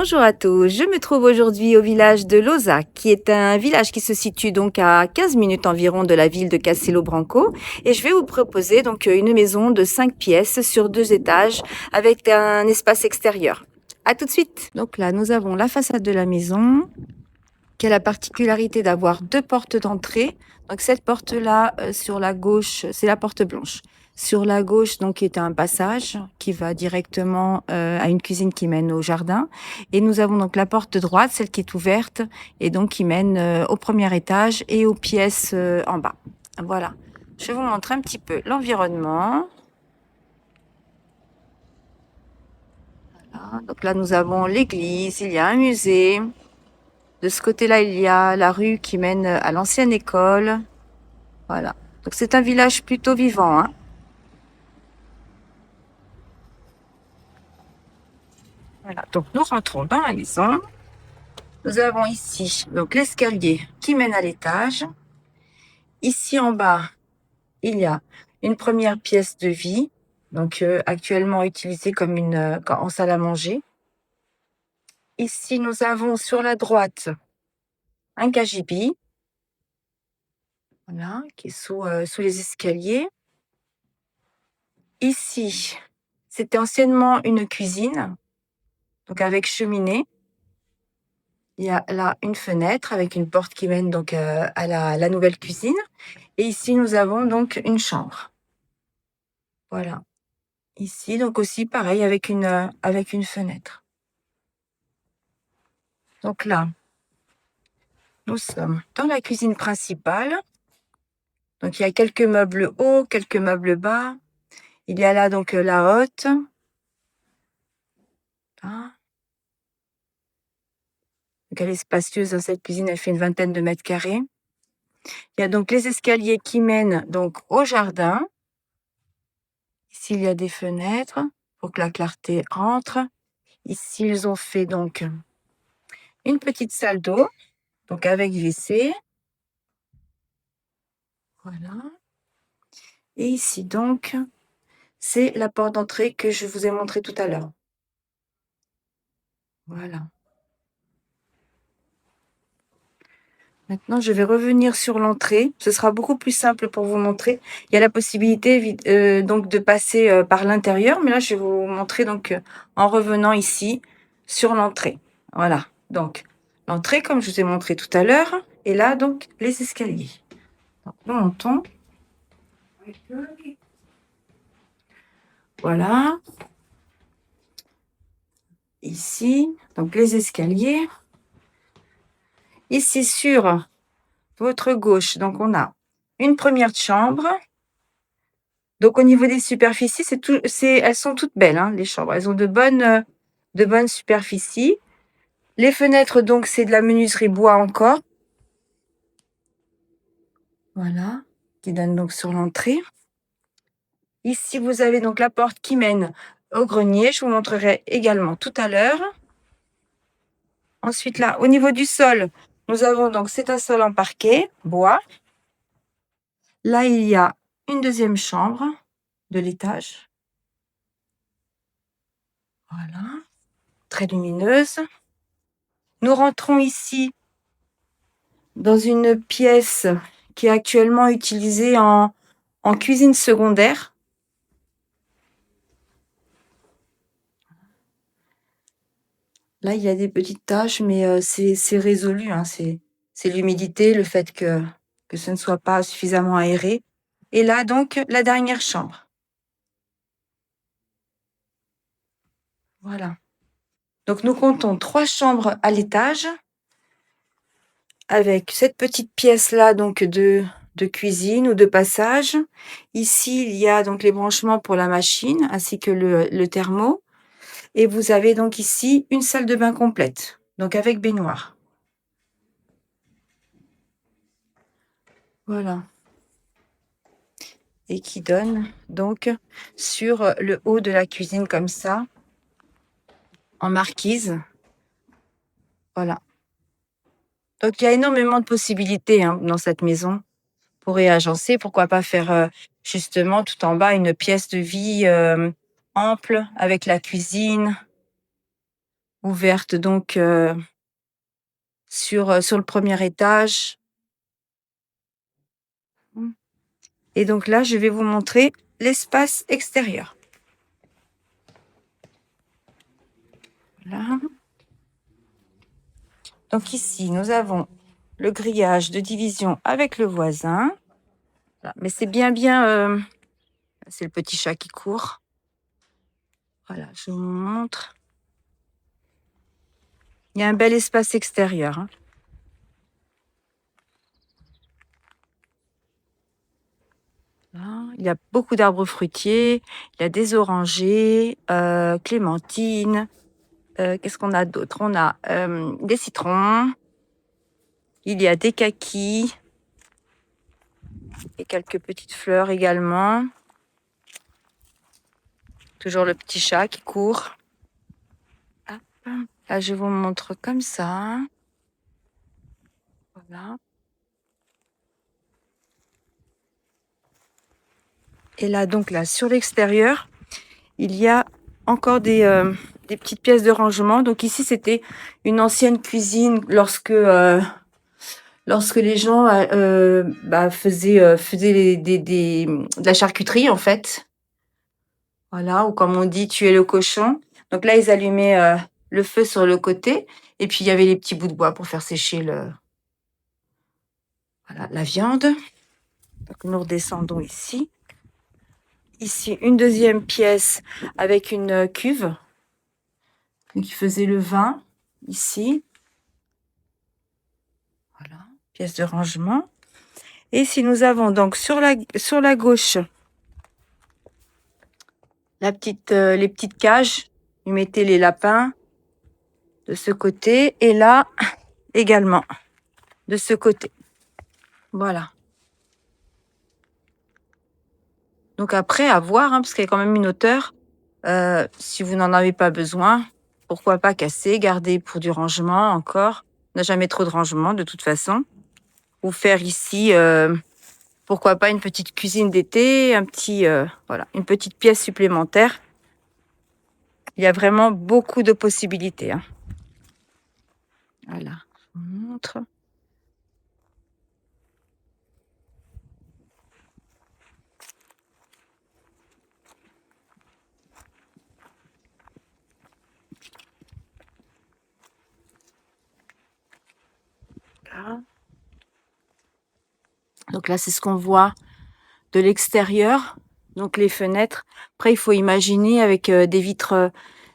Bonjour à tous, je me trouve aujourd'hui au village de Loza, qui est un village qui se situe donc à 15 minutes environ de la ville de Castelo Branco. Et je vais vous proposer donc une maison de 5 pièces sur 2 étages avec un espace extérieur. À tout de suite. Donc là, nous avons la façade de la maison qui a la particularité d'avoir 2 portes d'entrée. Donc cette porte-là, sur la gauche, c'est la porte blanche. Sur la gauche, donc, est un passage qui va directement à une cuisine qui mène au jardin. Et nous avons donc la porte de droite, celle qui est ouverte, et donc qui mène au premier étage et aux pièces en bas. Voilà. Je vais vous montrer un petit peu l'environnement. Voilà. Donc là, nous avons l'église, il y a un musée. De ce côté-là, il y a la rue qui mène à l'ancienne école. Voilà. Donc c'est un village plutôt vivant, hein. Voilà. Donc nous rentrons dans la maison. Nous avons ici donc l'escalier qui mène à l'étage. Ici en bas, il y a une première pièce de vie, donc actuellement utilisée comme en salle à manger. Ici, nous avons sur la droite un cagibi, voilà, qui est sous les escaliers. Ici, c'était anciennement une cuisine, donc avec cheminée. Il y a là une fenêtre avec une porte qui mène donc à la nouvelle cuisine. Et ici, nous avons donc une chambre. Voilà. Ici, donc aussi pareil avec une fenêtre. Donc là, nous sommes dans la cuisine principale. Donc il y a quelques meubles hauts, quelques meubles bas. Il y a là donc la hotte. Ah. Donc elle est spacieuse dans cette cuisine, elle fait une vingtaine de mètres carrés. Il y a donc les escaliers qui mènent donc au jardin. Ici, il y a des fenêtres pour que la clarté entre. Ici, ils ont fait donc une petite salle d'eau, donc avec WC. Voilà. Et ici donc, c'est la porte d'entrée que je vous ai montrée tout à l'heure. Voilà. Maintenant, je vais revenir sur l'entrée. Ce sera beaucoup plus simple pour vous montrer. Il y a la possibilité donc de passer par l'intérieur, mais là, je vais vous montrer donc en revenant ici sur l'entrée. Voilà. Donc, l'entrée, comme je vous ai montré tout à l'heure, et là, donc, les escaliers. Donc, nous montons. Voilà. Ici, donc les escaliers. Ici, sur votre gauche, donc on a une première chambre. Donc au niveau des superficies, elles sont toutes belles, hein, les chambres. Elles ont de bonnes superficies. Les fenêtres, donc, c'est de la menuiserie bois encore. Voilà, qui donne donc sur l'entrée. Ici, vous avez donc la porte qui mène au grenier. Je vous montrerai également tout à l'heure. Ensuite, là, au niveau du sol, nous avons donc, c'est un sol en parquet, bois. Là, il y a une deuxième chambre de l'étage. Voilà, très lumineuse. Nous rentrons ici dans une pièce qui est actuellement utilisée en cuisine secondaire. Là, il y a des petites taches, mais c'est résolu, hein. C'est l'humidité, le fait que ce ne soit pas suffisamment aéré. Et là, donc, la dernière chambre. Voilà. Donc, nous comptons 3 chambres à l'étage avec cette petite pièce-là, donc, de cuisine ou de passage. Ici, il y a donc les branchements pour la machine ainsi que le thermo. Et vous avez donc ici une salle de bain complète, donc avec baignoire. Voilà. Et qui donne donc sur le haut de la cuisine comme ça, en marquise. Voilà. Donc il y a énormément de possibilités, hein, dans cette maison pour réagencer. Pourquoi pas faire justement tout en bas une pièce de vie ample avec la cuisine. ouverte donc sur le premier étage. Et donc là, je vais vous montrer l'espace extérieur. Voilà. Donc ici, nous avons le grillage de division avec le voisin. Voilà. Mais c'est bien. C'est le petit chat qui court. Voilà, je vous montre. Il y a un bel espace extérieur, hein. Là, il y a beaucoup d'arbres fruitiers. Il y a des orangers, clémentines. Qu'est-ce qu'on a d'autre? On a des citrons. Il y a des kakis. Et quelques petites fleurs également. Toujours le petit chat qui court. Hop. Là, je vous montre comme ça. Voilà. Et là, donc là, sur l'extérieur, il y a encore des petites pièces de rangement. Donc ici, c'était une ancienne cuisine lorsque les gens faisaient de la charcuterie, en fait. Voilà, ou comme on dit, tuer le cochon. Donc là, ils allumaient le feu sur le côté. Et puis, il y avait les petits bouts de bois pour faire sécher la viande. Donc, nous redescendons ici. Ici, une deuxième pièce avec une cuve qui faisait le vin. Ici. Voilà, pièce de rangement. Et ici, nous avons donc sur la gauche les petites cages. Ils mettaient les lapins de ce côté. Et là, également, de ce côté. Voilà. Donc après, à voir, hein, parce qu'il y a quand même une hauteur. Si vous n'en avez pas besoin, pourquoi pas casser, garder pour du rangement encore. On n'a jamais trop de rangement de toute façon. Ou faire ici, pourquoi pas une petite cuisine d'été, une petite pièce supplémentaire. Il y a vraiment beaucoup de possibilités, hein. Voilà, je vous montre. Là. Donc là, c'est ce qu'on voit de l'extérieur. Donc les fenêtres. Après, il faut imaginer avec des vitres,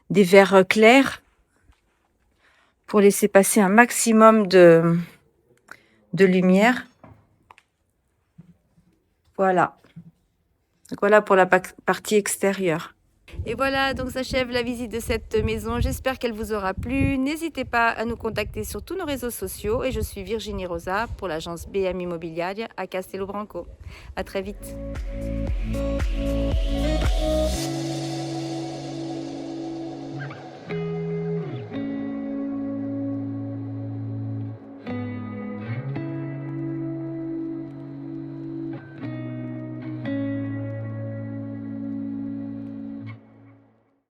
des verres clairs pour laisser passer un maximum de lumière. Voilà. Donc voilà pour la partie extérieure. Et voilà, donc s'achève la visite de cette maison. J'espère qu'elle vous aura plu. N'hésitez pas à nous contacter sur tous nos réseaux sociaux. Et je suis Virginie Rosa pour l'agence BM Immobiliare à Castelo Branco. À très vite.